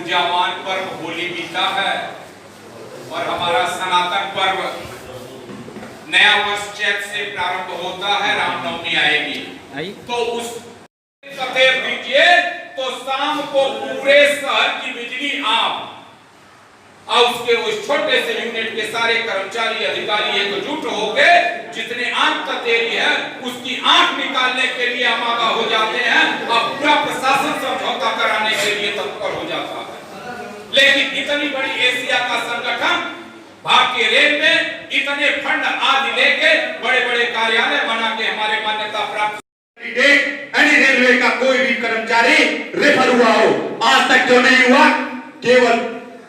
ऊर्जावान पर्व होली बीता है और हमारा सनातन पर्व नया वर्ष चैत से प्रारंभ होता है, रामनवमी आएगी तो उस सफेद दीजिए तो शाम को पूरे शहर की बिजली आप और उसके उस छोटे से यूनिट के सारे कर्मचारी अधिकारी एकजुट हो गए, जितने आंख ततेरी है उसकी आंख निकालने के लिए आमादा हो जाते हैं और पूरा प्रशासन समझौता कराने के लिए तत्पर हो जाता है। लेकिन इतनी बड़ी एशिया का संगठन भारतीय रेल में इतने फंड आदि लेके बड़े बड़े कार्यालय बना के हमारे मान्यता प्राप्त रेलवे का कोई भी कर्मचारी रेफर हुआ हो, आज तक जो नहीं हुआ, केवल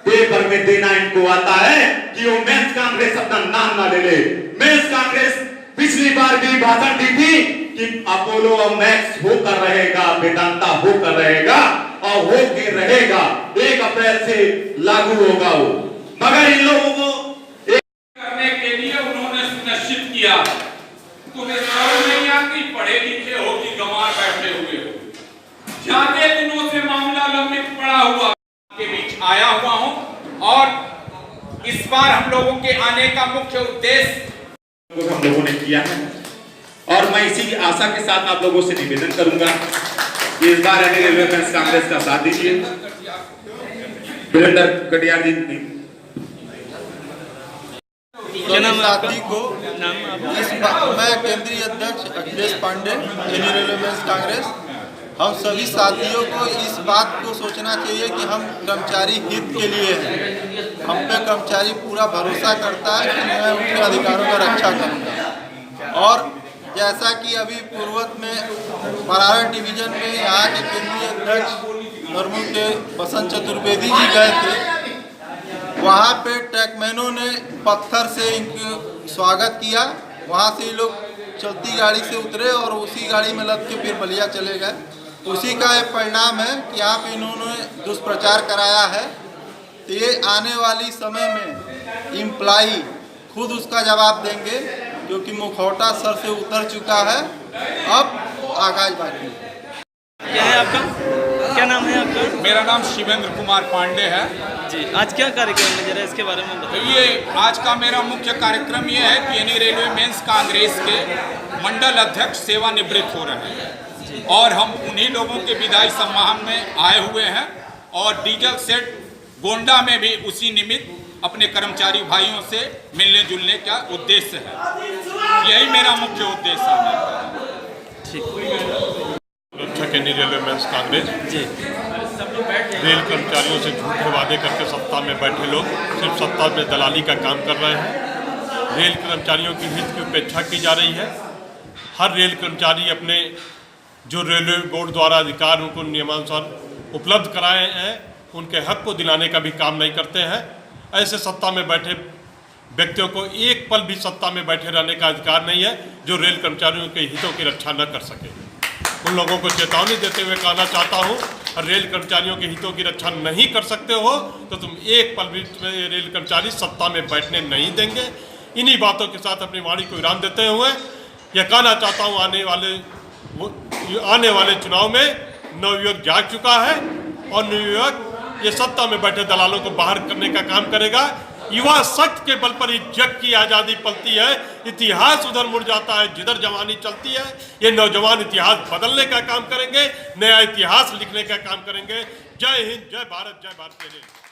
पेपर में देना इनको आता है कि वो मेंस कांग्रेस अपना नाम ना ले ले। मेंस कांग्रेस पिछली बार भी भाषण दी थी कि अपोलो और मैक्स होकर रहेगा, वेदांता होकर रहेगा और होके रहेगा, 1 अप्रैल से लागू होगा वो। मगर इन लोगों को करने के लिए उन्होंने सुनिश्चित किया, तुम्हें समझ नहीं आती, पढ़े लिखे हो कि गंवार बैठे हुए हो, ज्यादा दिनों से मामला लंबित पड़ा हुआ के बीच आया हुआ हूं और इस बार हम लोगों के आने का मुख्य उद्देश्य हम लोगों ने किया है और मैं इसी की आशा के साथ आप लोगों से निवेदन करूंगा कि इस बार रेलवे मेंस कांग्रेस का साथ दीजिए। वीरेंद्र कटियार जी साथी को मैं केंद्रीय अध्यक्ष अखिलेश पांडे, रेलवे मेंस कांग्रेस, हम सभी साथियों को इस बात को सोचना चाहिए कि हम कर्मचारी हित के लिए हैं। हम पे कर्मचारी पूरा भरोसा करता है कि मैं उनके अधिकारों का रक्षा करूंगा। और जैसा कि अभी पूर्वत में बरार डिवीजन में यहाँ के केंद्रीय अध्यक्ष नरमू के बसंत चतुर्वेदी जी गए थे, वहाँ पे ट्रैकमैनों ने पत्थर से इनका स्वागत किया। वहाँ से लोग चलती गाड़ी से उतरे और उसी गाड़ी में लद के फिर बलिया चले गए। उसी का एक परिणाम है कि यहाँ पे इन्होंने दुष्प्रचार कराया है। तो ये आने वाली समय में इम्प्लाई खुद उसका जवाब देंगे, क्योंकि मुखौटा सर से उतर चुका है, अब आगाज बाकी। क्या है आपका, क्या नाम है आपका? मेरा नाम शिवेंद्र कुमार पांडे है जी। आज क्या कार्यक्रम है, जरा इसके बारे में बताइए। ये आज का मेरा मुख्य कार्यक्रम ये है कि रेलवे मेंस कांग्रेस के मंडल अध्यक्ष सेवानिवृत्त हो रहे हैं और हम उन्हीं लोगों के विदाई सम्मान में आए हुए हैं और डीजल सेट गोंडा में भी उसी निमित्त अपने कर्मचारी भाइयों से मिलने जुलने का उद्देश्य है। यही मेरा मुख्य उद्देश्य है। रेलवे मेंस कांग्रेस जी। रेल कर्मचारियों से झूठे वादे करके सत्ता में बैठे लोग सिर्फ सत्ता में दलाली का काम कर रहे हैं। रेल कर्मचारियों की हित की उपेक्षा की जा रही है। हर रेल कर्मचारी अपने जो रेलवे बोर्ड द्वारा अधिकार उनको नियमानुसार उपलब्ध कराए हैं, उनके हक को दिलाने का भी काम नहीं करते हैं। ऐसे सत्ता में बैठे व्यक्तियों को एक पल भी सत्ता में बैठे रहने का अधिकार नहीं है जो रेल कर्मचारियों के हितों की रक्षा न कर सके। उन लोगों को चेतावनी देते हुए कहना चाहता हूँ, रेल कर्मचारियों के हितों की रक्षा नहीं कर सकते हो तो तुम एक पल भी रेल कर्मचारी सत्ता में बैठने नहीं देंगे। इन्हीं बातों के साथ अपनी वाणी को विराम देते हुए यह कहना चाहता हूँ, आने वाले चुनाव में नवयुवक जाग चुका है और नवयुवक ये सत्ता में बैठे दलालों को बाहर करने का काम करेगा। युवा शक्ति के बल पर ही जग की आज़ादी पलती है, इतिहास उधर मुड़ जाता है जिधर जवानी चलती है। ये नौजवान इतिहास बदलने का काम करेंगे, नया इतिहास लिखने का काम करेंगे। जय हिंद, जय भारत, जय भारतीय रेल।